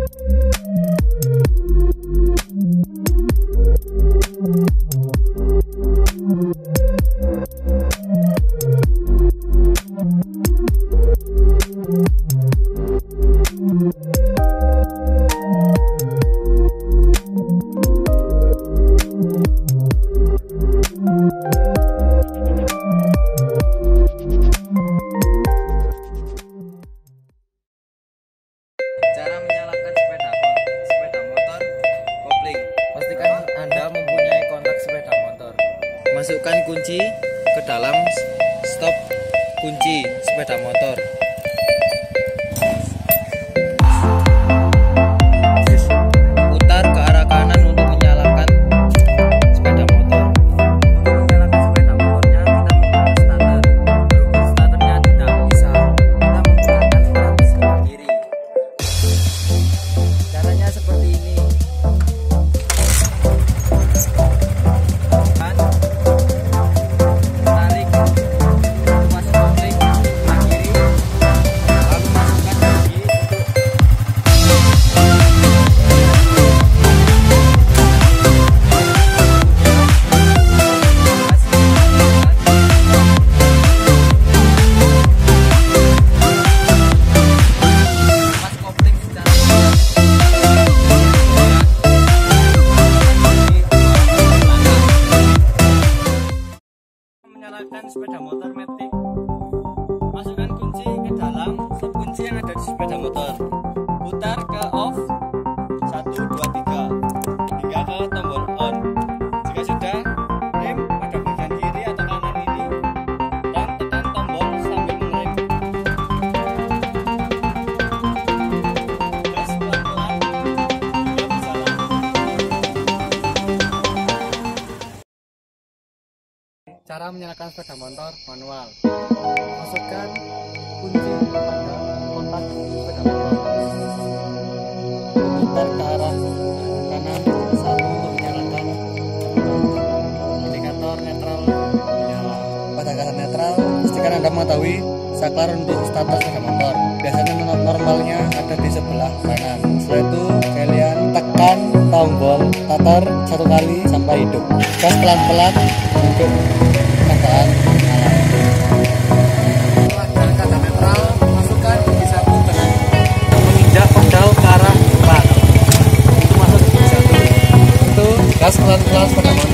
Cara menyalakan sepeda motor kopling. Pastikan Anda mempunyai kontak sepeda motor. Masukkan kunci ke dalam stop kunci sepeda motor. Putar ke arah kanan untuk menyalakan sepeda motor. Untuk menyalakan sepeda motornya kita menggunakan starter. Berhubung starternya tidak bisa, kita menggunakan peran sebelah kiri. Caranya seperti ini. Tarik tuas kopling sebelah kiri, lalu masukkan kunci tuas kopling secara menyalakan sepeda motor Matic. Masukkan kunci ke dalam stop kunci yang ada di sepeda motor. Putar ke off 1, 2, 3 hingga ke tombol on. Jika sudah, rem pada bagian kiri atau kanan ini dan tekan tombol sambil mengerem. Gas pelan-pelan hingga bisa langsung. Cara menyalakan sepeda motor manual. Masukkan kunci pada kontak sepeda motor. Putar ke arah kanan 1 untuk menyalakan indikator netral menyala. Pada keadaan netral, pastikan Anda mengetahui saklar untuk starter sepeda motor. Biasanya normalnya ada di sebelah kanan. Setelah itu kalian tekan tombol starter 1 kali sampai hidup. Gas pelan-pelan untuk keadaan menyala. Setelah dalam keadaan netral, masukkan gigi 1 dengan menginjak pedal ke arah depan. Itu masuk gigi 1. Itu gas pelan-pelan sepeda motor.